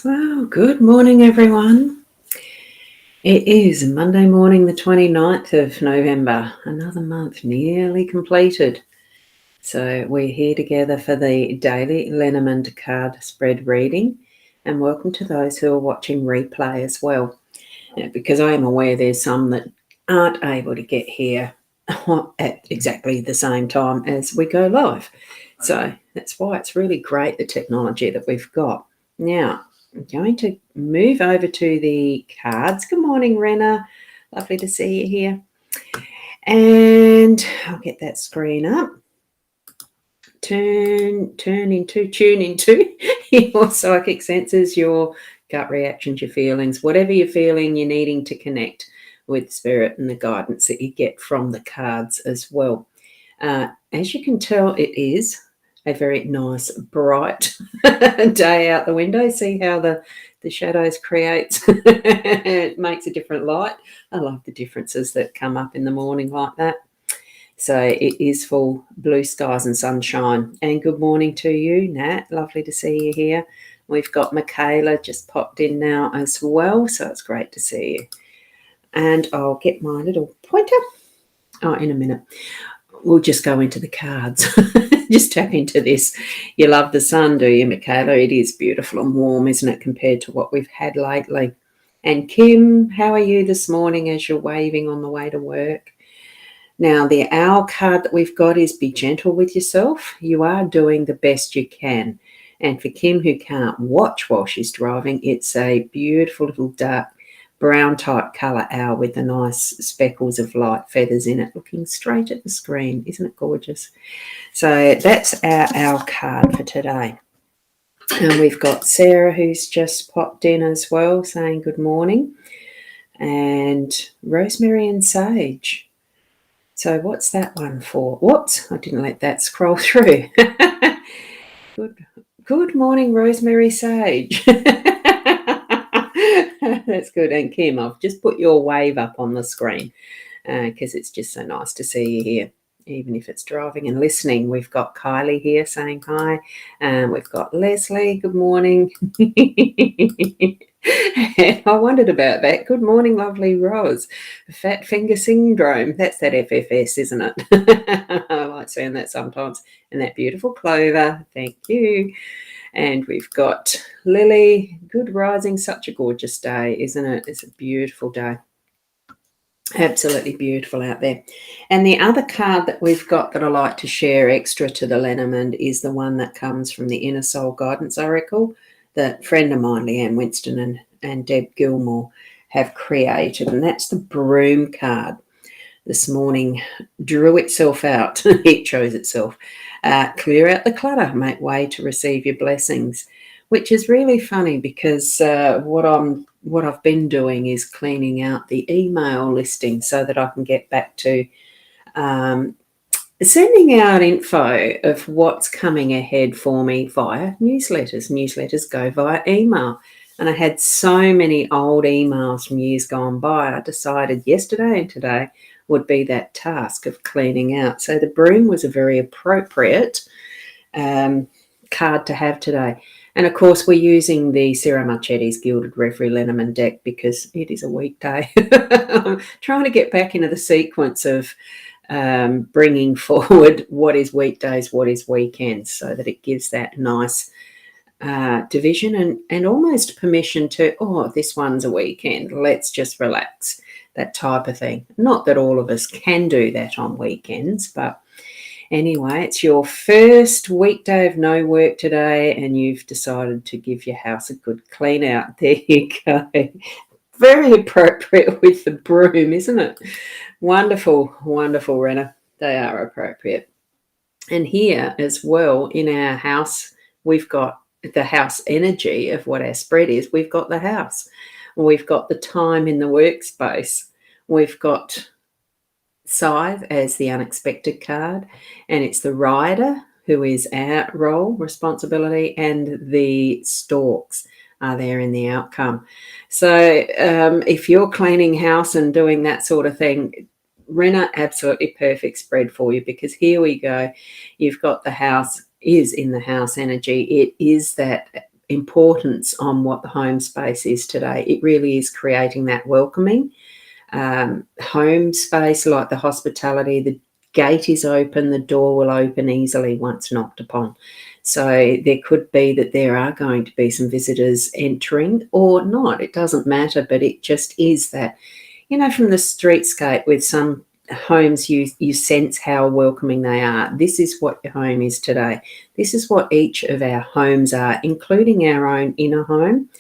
Well, good morning, everyone. It is Monday morning, the 29th of November. Another month nearly completed. So we're here together for the daily LENORMAND card spread reading. And welcome to those who are watching replay as well. Because I am aware there's some that aren't able to get here at exactly the same time as we go live. So that's why it's really great, the technology that we've got. Now, I'm going to move over to the cards. Good morning, Rena. Lovely to see you here. And I'll get that screen up. Tune into your psychic senses, your gut reactions, your feelings, whatever you're feeling, you're needing to connect with spirit and the guidance that you get from the cards as well. As you can tell, it is a very nice, bright day out the window. See how the shadows create? It makes a different light. I love the differences that come up in the morning like that. So it is full blue skies and sunshine. And good morning to you, Nat. Lovely to see you here. We've got Michaela just popped in now as well. So it's great to see you. And I'll get my little pointer. Oh, in a minute. We'll just go into the cards. Just tap into this. You love the sun, do you, Michaela? It is beautiful and warm, isn't it, compared to what we've had lately? And Kim, how are you this morning as you're waving on the way to work? Now, the owl card that we've got is be gentle with yourself. You are doing the best you can. And for Kim, who can't watch while she's driving, it's a beautiful little dark brown type colour owl with the nice speckles of light feathers in it, looking straight at the screen. Isn't it gorgeous? So that's our owl card for today. And we've got Sarah, who's just popped in as well, saying good morning. And Rosemary and Sage. So what's that one for? Whoops, I didn't let that scroll through. Good morning, Rosemary Sage. That's good. And Kim, I've just put your wave up on the screen because it's just so nice to see you here, even if it's driving and listening. We've got Kylie here saying hi. We've got Leslie. Good morning. I wondered about that. Good morning, lovely Roz. Fat finger syndrome. That's that FFS, isn't it? I like saying that sometimes. And that beautiful Clover. Thank you. And we've got Lily. Good rising. Such a gorgeous day, isn't it? It's a beautiful day. Absolutely beautiful out there. And the other card that we've got that I like to share extra to the LENORMAND is the one that comes from the Inner Soul Guidance Oracle that friend of mine, Leanne Winston and Deb Gilmore, have created. And that's the Broom card. This morning drew itself out. It chose itself. Clear out the clutter. Make way to receive your blessings. Which is really funny because what I've been doing is cleaning out the email listing so that I can get back to sending out info of what's coming ahead for me via newsletters. Newsletters go via email. And I had so many old emails from years gone by. I decided yesterday and today would be that task of cleaning out. So the Broom was a very appropriate card to have today. And, of course, we're using the Sarah Marchetti's Gilded Reverie Lenormand deck because it is a weekday. I'm trying to get back into the sequence of bringing forward what is weekdays, what is weekends, so that it gives that nice division and almost permission to, this one's a weekend, let's just relax, that type of thing. Not that all of us can do that on weekends, but anyway, it's your first weekday of no work today and you've decided to give your house a good clean out. There you go. Very appropriate with the Broom, isn't it? Wonderful, wonderful, Rena. They are appropriate. And here as well in our house, we've got the house energy of what our spread is. We've got the house. We've got the time in the workspace. We've got Scythe as the unexpected card, and it's the Rider, who is our role, responsibility, and the Storks are there in the outcome. So if you're cleaning house and doing that sort of thing, Rena, absolutely perfect spread for you, because here we go. You've got the house is in the house energy. It is that importance on what the home space is today. It really is creating that welcoming home space, like the hospitality. The gate is open, the door will open easily once knocked upon. So there could be that there are going to be some visitors entering or not. It doesn't matter, but it just is that, from the streetscape with some homes, you sense how welcoming they are. This is what your home is today. This is what each of our homes are, including our own inner home,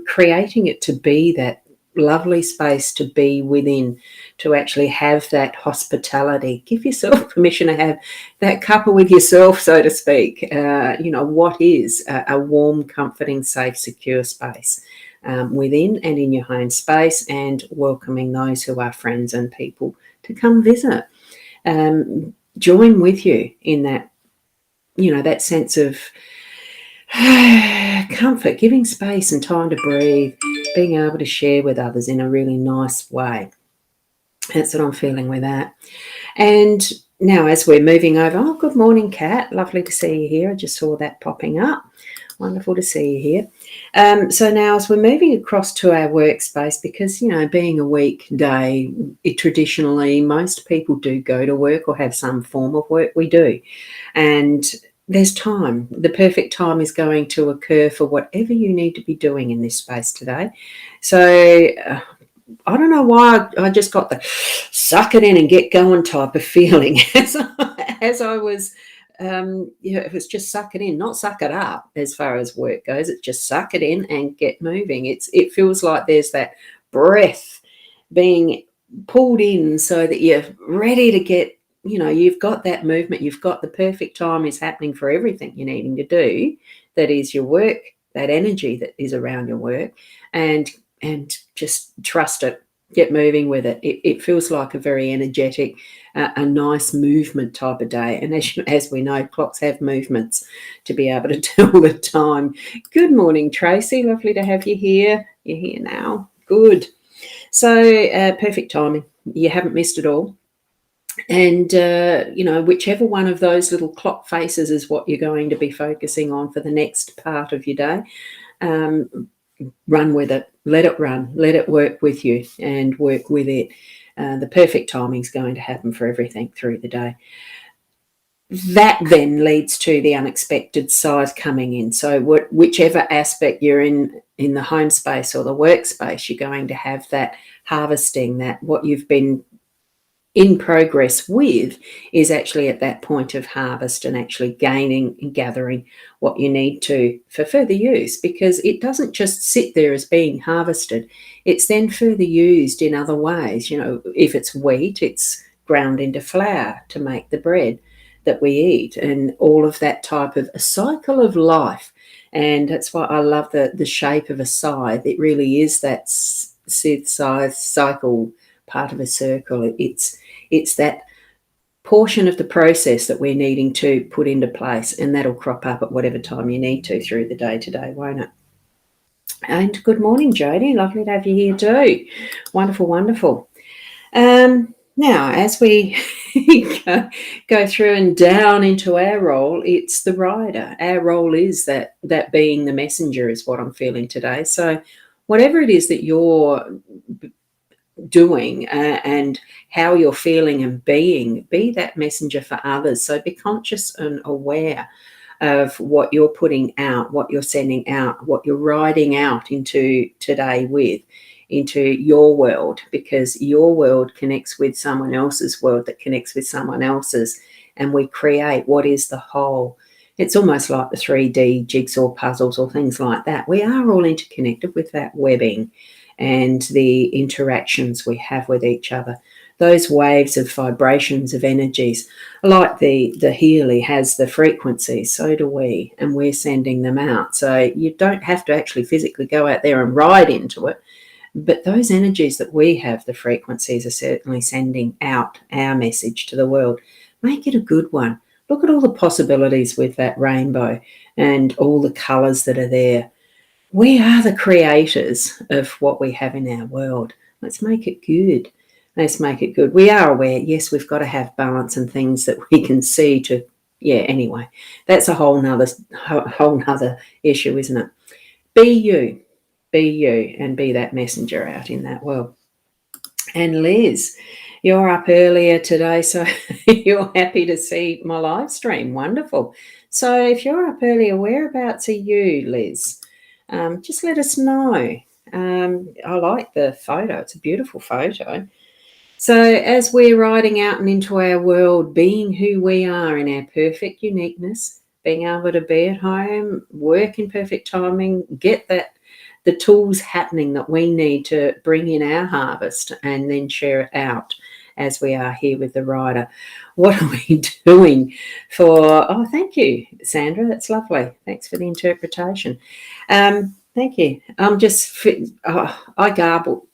creating it to be that lovely space to be within, to actually have that hospitality. Give yourself permission to have that cuppa with yourself, so to speak. What is a warm, comforting, safe, secure space within and in your home space, and welcoming those who are friends and people to come visit. Join with you in that, that sense of comfort, giving space and time to breathe, being able to share with others in a really nice way. That's what I'm feeling with that. And now as we're moving over, good morning, Kat. Lovely to see you here. I just saw that popping up. Wonderful to see you here. So now as we're moving across to our workspace, because, being a weekday, traditionally most people do go to work or have some form of work. We do. And there's time. The perfect time is going to occur for whatever you need to be doing in this space today. So I don't know why I just got the suck it in and get going type of feeling as I was, it was just suck it in, not suck it up as far as work goes. It's just suck it in and get moving. It feels like there's that breath being pulled in so that you're ready to get, you've got that movement, you've got the perfect time is happening for everything you're needing to do. That is your work, that energy that is around your work, and just trust it, get moving with it. It feels like a very energetic, a nice movement type of day. And as we know, clocks have movements to be able to tell the time. Good morning, Tracy. Lovely to have you here. You're here now. Good. So perfect timing. You haven't missed it all. And, whichever one of those little clock faces is what you're going to be focusing on for the next part of your day, run with it. Let it run. Let it work with you and work with it. The perfect timing is going to happen for everything through the day. That then leads to the unexpected side coming in. So whichever aspect you're in the home space or the workspace, you're going to have that harvesting, that what you've been in progress with is actually at that point of harvest and actually gaining and gathering what you need to for further use, because it doesn't just sit there as being harvested. It's then further used in other ways. If it's wheat, it's ground into flour to make the bread that we eat, and all of that type of a cycle of life. And that's why I love the shape of a scythe. It really is that scythe cycle, part of a circle. It's that portion of the process that we're needing to put into place, and that'll crop up at whatever time you need to through the day today, won't it? And good morning, Jodie. Lovely to have you here too. Wonderful, wonderful. Now, as we go through and down into our role, it's the rider. Our role is that being the messenger is what I'm feeling today. So whatever it is that you're doing and how you're feeling and be that messenger for others. So be conscious and aware of what you're putting out, what you're sending out, what you're riding out into today with, into your world, because your world connects with someone else's world that connects with someone else's, and we create what is the whole. It's almost like the 3D jigsaw puzzles or things like that. We are all interconnected with that webbing and the interactions we have with each other. Those waves of vibrations of energies, like the Healy has the frequencies, so do we, and we're sending them out. So you don't have to actually physically go out there and ride into it, but those energies that we have, the frequencies, are certainly sending out our message to the world. Make it a good one. Look at all the possibilities with that rainbow and all the colours that are there. We are the creators of what we have in our world. Let's make it good. Let's make it good. We are aware, yes, we've got to have balance and things that we can see to, anyway, that's a whole nother issue, isn't it? be you, and be that messenger out in that world. And Liz, you're up earlier today, so you're happy to see my live stream. Wonderful. So if you're up earlier, whereabouts are you, Liz? Just let us know. I like the photo. It's a beautiful photo. So as we're riding out and into our world, being who we are in our perfect uniqueness, being able to be at home, work in perfect timing, get the tools happening that we need to bring in our harvest and then share it out as we are here with the rider. What are we doing thank you, Sandra. That's lovely. Thanks for the interpretation. Thank you. I'm just, I garble.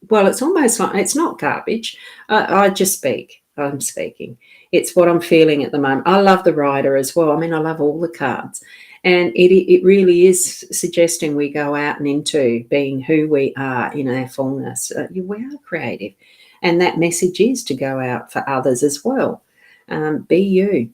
Well, it's almost like, it's not garbage. I just speak. I'm speaking. It's what I'm feeling at the moment. I love the rider as well. I mean, I love all the cards. And it really is suggesting we go out and into being who we are in our fullness. We are creative. And that message is to go out for others as well. Be you.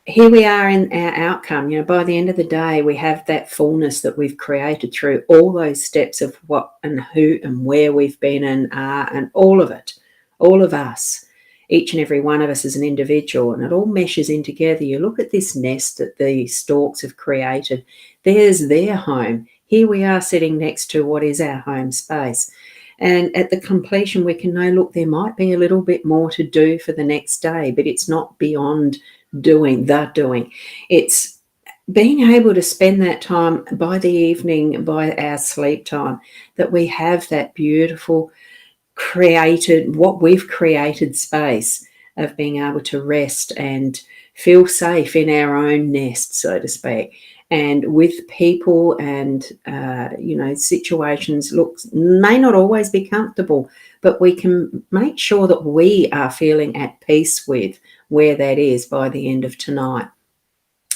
Here we are in our outcome. By the end of the day, we have that fullness that we've created through all those steps of what and who and where we've been and are, and all of it, all of us, each and every one of us as an individual, and it all meshes in together. You look at this nest that the storks have created. There's their home. Here we are sitting next to what is our home space. And at the completion, we can know, look, there might be a little bit more to do for the next day, but it's not beyond doing. It's being able to spend that time by the evening, by our sleep time, that we have that beautiful what we've created space of being able to rest and feel safe in our own nest, so to speak, and with people and situations may not always be comfortable, but we can make sure that we are feeling at peace with where that is by the end of tonight.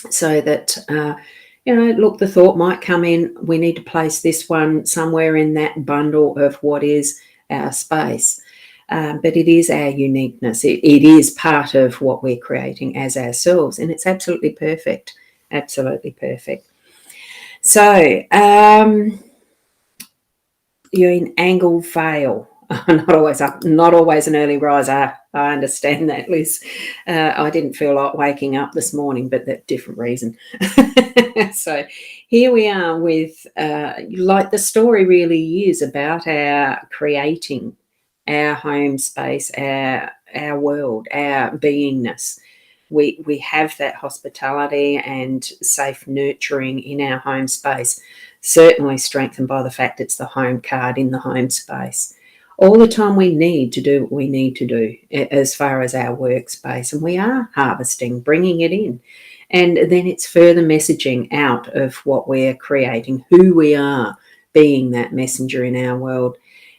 So that the thought might come in, we need to place this one somewhere in that bundle of what is our space. But it is our uniqueness. It is part of what we're creating as ourselves, and it's absolutely perfect. Absolutely perfect. So you're in Angle Vale. Not always an early riser. I understand that, Liz. I didn't feel like waking up this morning, but that's a different reason. So here we are with, the story really is about our creating our home space, our world, our beingness. We have that hospitality and safe nurturing in our home space, certainly strengthened by the fact it's the home card in the home space. All the time we need to do what we need to do as far as our workspace, and we are harvesting, bringing it in. And then it's further messaging out of what we're creating, who we are, being that messenger in our world,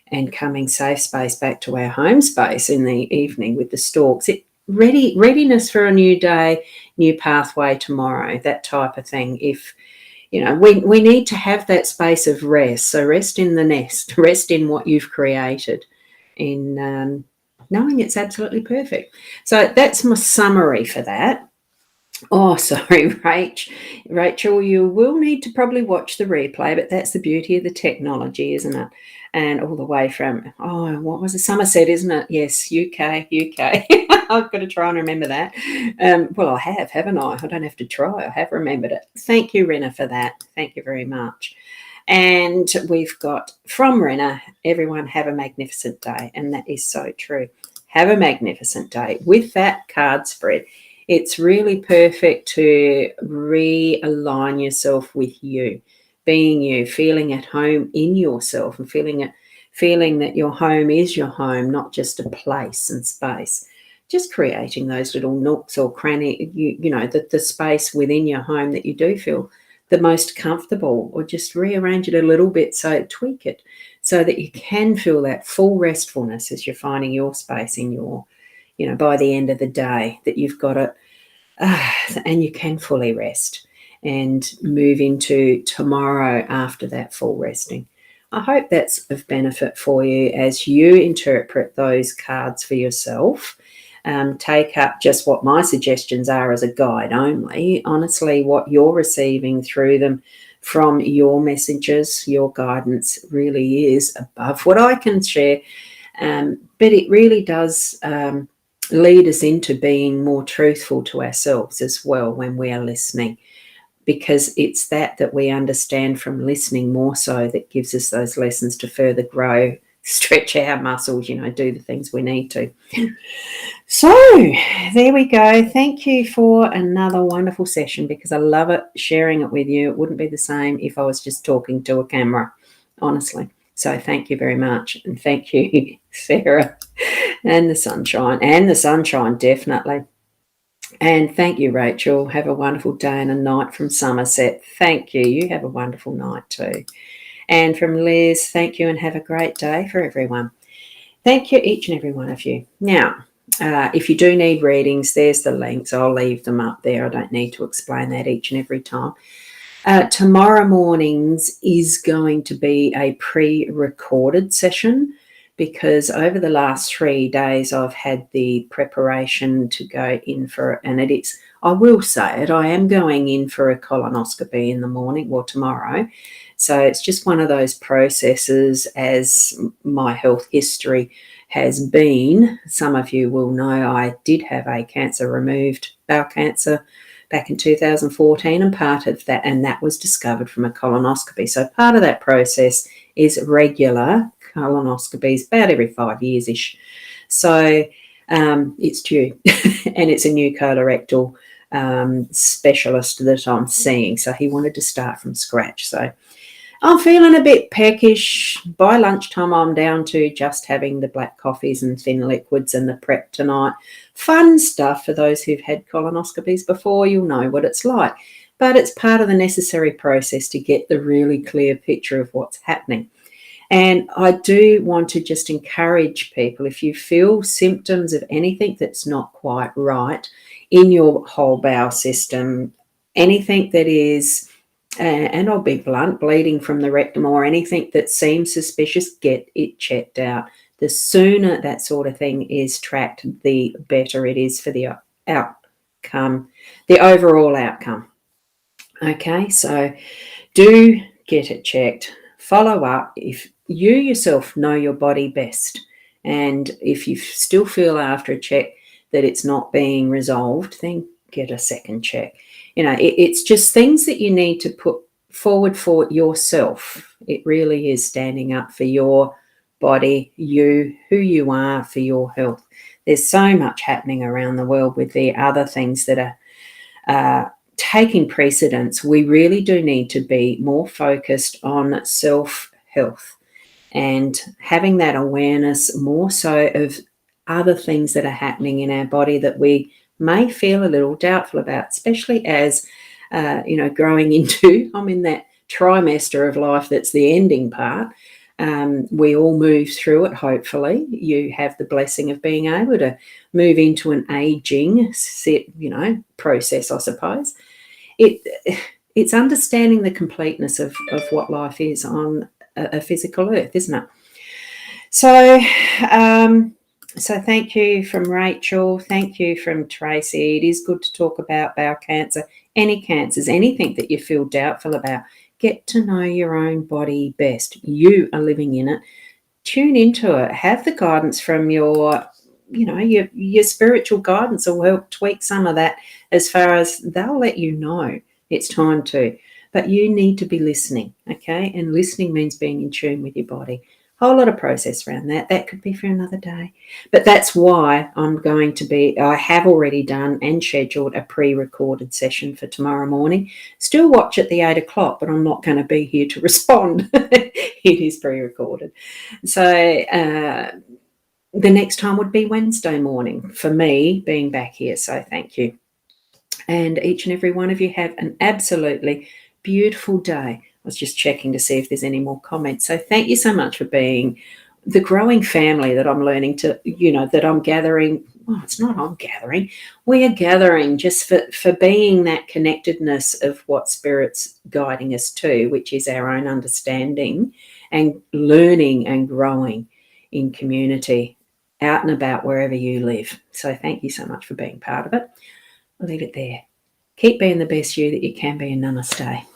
and coming safe space back to our home space in the evening with the storks. Readiness for a new day, new pathway tomorrow, that type of thing. If we need to have that space of rest. So rest in the nest, rest in what you've created, in knowing it's absolutely perfect. So that's my summary for that. Oh, sorry, Rachel, you will need to probably watch the replay, but that's the beauty of the technology, isn't it? And all the way from, what was it? Somerset, isn't it? Yes, UK. I've got to try and remember that. Well, I have, haven't I? I don't have to try. I have remembered it. Thank you, Rena, for that. Thank you very much. And we've got from Rena, everyone have a magnificent day. And that is so true. Have a magnificent day. With that card spread, it's really perfect to realign yourself with you, being you, feeling at home in yourself, and feeling that your home is your home, not just a place and space. Just creating those little nooks or cranny, the space within your home that you do feel the most comfortable, or just rearrange it a little bit, so tweak it so that you can feel that full restfulness as you're finding your space in your, by the end of the day, that you've got it and you can fully rest and move into tomorrow after that full resting. I hope that's of benefit for you as you interpret those cards for yourself. Take up just what my suggestions are as a guide only. Honestly, what you're receiving through them from your messages. Your guidance really is above what I can share, but it really does lead us into being more truthful to ourselves as well when we are listening, because it's that we understand from listening more so that gives us those lessons to further grow, stretch our muscles, do the things we need to. So there we go. Thank you for another wonderful session, because I love it, sharing it with you. It wouldn't be the same if I was just talking to a camera, honestly. So thank you very much. And thank you, Sarah, and the sunshine, definitely. And thank you, Rachel. Have a wonderful day and a night from Somerset. Thank you. You have a wonderful night too. And from Liz, thank you and have a great day for everyone. Thank you, each and every one of you. Now, if you do need readings, there's the links. I'll leave them up there. I don't need to explain that each and every time. Tomorrow morning's is going to be a pre-recorded session, because over the last 3 days I've had the preparation to go in for, and it is, I will say it, I am going in for a colonoscopy in the morning, or tomorrow. So it's just one of those processes, as my health history has been. Some of you will know I did have a cancer removed, bowel cancer, back in 2014, and part of that, and that was discovered from a colonoscopy. So part of that process is regular colonoscopies, about every 5 years-ish. So it's due, and it's a new colorectal specialist that I'm seeing. So he wanted to start from scratch. So I'm feeling a bit peckish. By lunchtime, I'm down to just having the black coffees and thin liquids and the prep tonight. Fun stuff for those who've had colonoscopies before. You'll know what it's like. But it's part of the necessary process to get the really clear picture of what's happening. And I do want to just encourage people, if you feel symptoms of anything that's not quite right in your whole bowel system, anything that is, and I'll be blunt, bleeding from the rectum or anything that seems suspicious, get it checked out. The sooner that sort of thing is tracked, the better it is for the outcome, the overall outcome. Okay, so do get it checked. Follow up. If you yourself know your body best, and if you still feel after a check that it's not being resolved, then get a second check. It's just things that you need to put forward for yourself. It really is standing up for your body, who you are, for your health. There's so much happening around the world with the other things that are taking precedence. We really do need to be more focused on self-health and having that awareness more so of other things that are happening in our body that we may feel a little doubtful about, especially as, growing into, I'm in that trimester of life that's the ending part. We all move through it, hopefully. You have the blessing of being able to move into an aging process, I suppose. It's understanding the completeness of what life is on a physical earth, isn't it? So thank you from Rachel. Thank you from Tracy. It is good to talk about bowel cancer, any cancers, anything that you feel doubtful about. Get to know your own body best. You are living in it. Tune into it. Have the guidance from your spiritual guidance will help tweak some of that, as far as they'll let you know it's time to. But you need to be listening, okay? And listening means being in tune with your body. Whole lot of process around that. That could be for another day. But that's why I have already done and scheduled a pre-recorded session for tomorrow morning. Still watch at the 8 o'clock, but I'm not going to be here to respond. It is pre-recorded. So the next time would be Wednesday morning for me being back here. So thank you. And each and every one of you have an absolutely beautiful day. I was just checking to see if there's any more comments. So thank you so much for being the growing family that I'm learning to, that I'm gathering. Well, it's not I'm gathering. We are gathering just for being that connectedness of what Spirit's guiding us to, which is our own understanding and learning and growing in community, out and about wherever you live. So thank you so much for being part of it. I'll leave it there. Keep being the best you that you can be, and namaste.